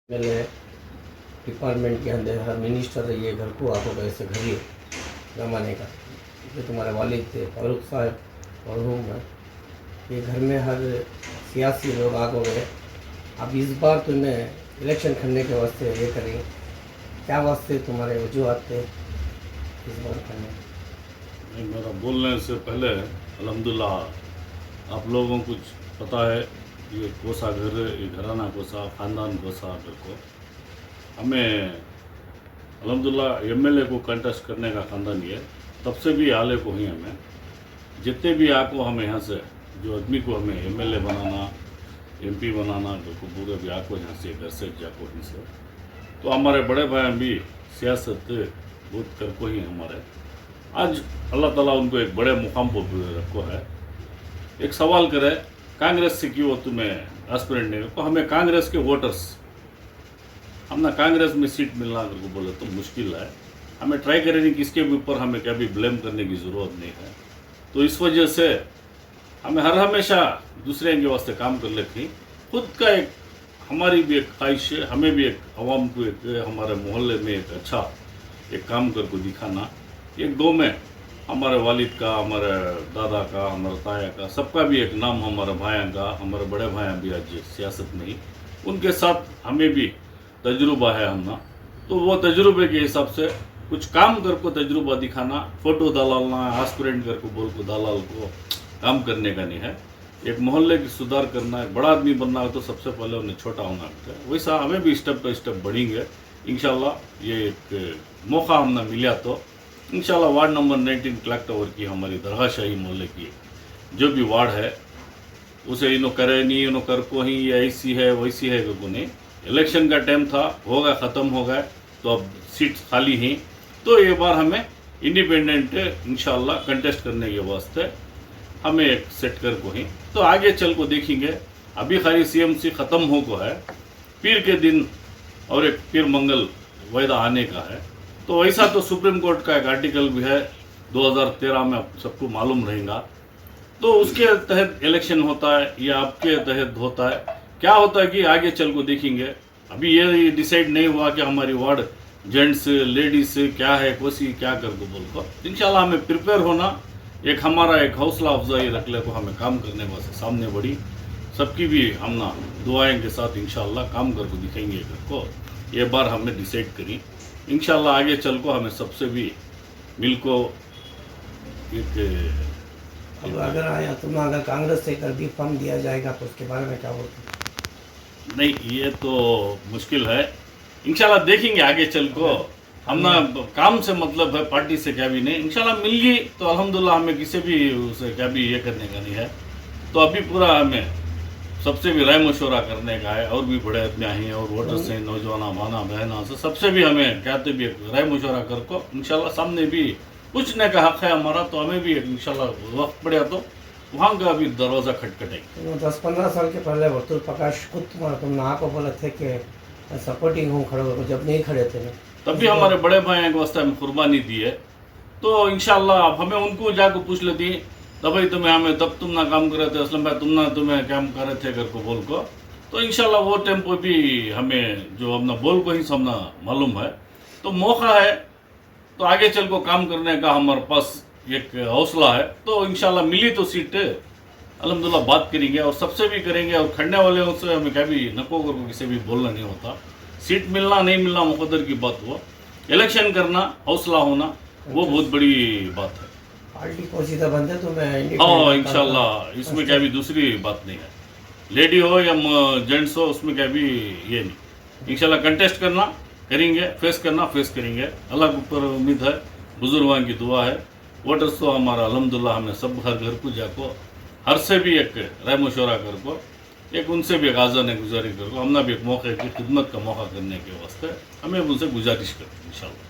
मेरे डिपार्टमेंट के अंदर हर मिनिस्टर ये घर को आपको कैसे घर ही जमाने का जो तुम्हारे वालिद थे फारूक साहब और हूँ मैं ये घर में हर सियासी लोग आगे गए। अब इस बार तुम्हें इलेक्शन करने के वास्ते ये करेंगे क्या वास्ते तुम्हारे वजूहत थे इस बार करने? नहीं, मेरा बोलने से पहले अल्हम्दुलिल्लाह आप लोगों को कुछ पता है ये कोसा घर, ये घराना कोसा, ख़ानदान कोसा घर को हमें अल्हम्दुलिल्लाह एमएलए को कंटेस्ट करने का ख़ानदान ये तब से भी आले को ही हमें जितने भी आपको हमें यहाँ से जो आदमी को हमें एमएलए बनाना, एमपी बनाना घर को पूरे भी आपको यहाँ से घर से जाको ही से तो हमारे बड़े भाई भी सियासत बहुत कर को ही हमारे आज अल्लाह ताला उनको एक बड़े मुकाम पर रखो है। एक सवाल करे कांग्रेस से क्यों तुम्हें एस्पिरेंट नहीं तो हमें कांग्रेस के वोटर्स हम ना कांग्रेस में सीट मिलना अगर को बोले तो मुश्किल है। हमें ट्राई करेंगे कि इसके ऊपर हमें क्या भी ब्लेम करने की ज़रूरत नहीं है। तो इस वजह से हमें हर हमेशा दूसरे के वास्ते काम कर लेती खुद का एक हमारी भी एक ख्वाहिश है, हमें भी एक अवाम को एक हमारे मोहल्ले में एक अच्छा एक काम कर को दिखाना। एक गाँव में हमारे वालिद का, हमारे दादा का, हमारे ताया का सबका भी एक नाम, हमारे भाइयों का, हमारे बड़े भाइयों भी आज सियासत में ही उनके साथ हमें भी तजुर्बा है हम ना। तो वो तजुर्बे के हिसाब से कुछ काम कर को तजुर्बा दिखाना, फ़ोटो दलालना, एस्पिरेंट कर को बोल को दलाल को काम करने का नहीं है। एक मोहल्ले की सुधार करना है, बड़ा आदमी बनना है तो सबसे पहले उन्हें छोटा होना होता है। वैसा हमें भी स्टेप बाई स्टेप बढ़ेंगे इंशाल्लाह। ये एक मौका हमने मिला तो इंशाल्लाह वार्ड नंबर 19 क्लॉक टावर की हमारी दरगाह-शाही मोहल्ले की जो भी वार्ड है उसे इनो करे नहीं, इनो कर को ही ये ऐसी है वैसी है को नहीं। इलेक्शन का टाइम था, होगा ख़त्म हो गया तो अब सीट खाली ही तो ये बार हमें इंडिपेंडेंट इंशाल्लाह कंटेस्ट करने के वास्ते हमें एक सेट कर को ही तो आगे चल को देखेंगे। अभी खाली सीएमसी ख़त्म हो को है, पीर के दिन और एक पीर मंगल वायदा आने का है। तो वैसा तो सुप्रीम कोर्ट का एक आर्टिकल भी है 2013 में, सबको मालूम रहेगा। तो उसके तहत इलेक्शन होता है या आपके तहत होता है, क्या होता है कि आगे चल को देखेंगे। अभी ये डिसाइड नहीं हुआ कि हमारी वार्ड जेंट्स लेडीज क्या है कोसी क्या कर दो बोल को। इंशाल्लाह हमें प्रिपेयर होना, एक हमारा एक हौसला अफजाई रख ले को हमें काम करने वास्ते सामने बढ़ी सबकी भी हम ना दुआएं के साथ इंशाल्लाह काम कर को दिखेंगे घर को। ये बार हमने डिसाइड करी इंशाल्लाह आगे चल को हमें सबसे भी मिल को एक अब अगर आया तुम अगर कांग्रेस से कर भी फॉर्म दिया जाएगा तो उसके बारे में क्या बोलते? नहीं, ये तो मुश्किल है। इंशाल्लाह देखेंगे आगे चल को। हम ना काम से मतलब है, पार्टी से क्या भी नहीं। इंशाल्लाह मिल गई तो अल्हम्दुलिल्लाह हमें किसी भी उसे क्या भी ये करने का नहीं है। तो अभी पूरा हमें सबसे भी राय मशवरा करने का है और भी बड़े आदमी हैं और वोटर्स हैं, नौजवाना भाना बहना से सबसे भी हमें कहते भी राय मशवरा कर को इंशाल्लाह सामने भी पूछने का हक है हमारा। तो हमें भी इंशाल्लाह वक्त पड़ा तो वहाँ का भी दरवाज़ा खटखटेंगे। 10-15 साल के पहले वर्तुल प्रकाश खुद तुम आपको बोले थे कि सपोर्टिंग हूँ खड़े हो, जब नहीं खड़े थे तब भी हमारे बड़े भाई के वास्ते हमें कुर्बानी दी है। तो इंशाल्लाह अब हमें उनको जाकर पूछ लेती तब भाई तुम्हें हमें तब तुम ना काम कर रहे थे असलम भाई, तुम ना तुम्हें काम कर रहे थे घर को बोल को। तो इंशाल्लाह वो टेम्पो भी हमें जो अपना बोल को ही सबना मालूम है। तो मौका है तो आगे चल को काम करने का हमारे पास एक हौसला है। तो इंशाल्लाह मिली तो सीट अल्हम्दुलिल्लाह बात करेंगे और सबसे भी करेंगे और खड़ने वाले से हमें क्या भी नको कर किसी भी बोलना नहीं होता। सीट मिलना नहीं मिलना मुकद्दर की बात हुआ, इलेक्शन करना हौसला होना वो बहुत बड़ी बात है। पार्टी पोशीदा बनते तो मैं हाँ इंशाल्लाह इसमें क्या भी दूसरी बात नहीं है, लेडी हो या जेंट्स हो उसमें क्या भी ये नहीं। इंशाल्लाह कंटेस्ट करना करेंगे, फेस करना फेस करेंगे। अल्लाह के ऊपर उम्मीद है, बुजुर्गों की दुआ है। वोटर्स तो हमारा अल्हम्दुलिल्लाह हमने सब हर घर को जाको हर से भी एक राय मशवरा कर को एक उनसे भी एक आज़ान गुजारिश कर को हमने भी एक मौके की खिदमत का मौका करने के वास्ते हमें उनसे गुजारिश करते इंशाल्लाह।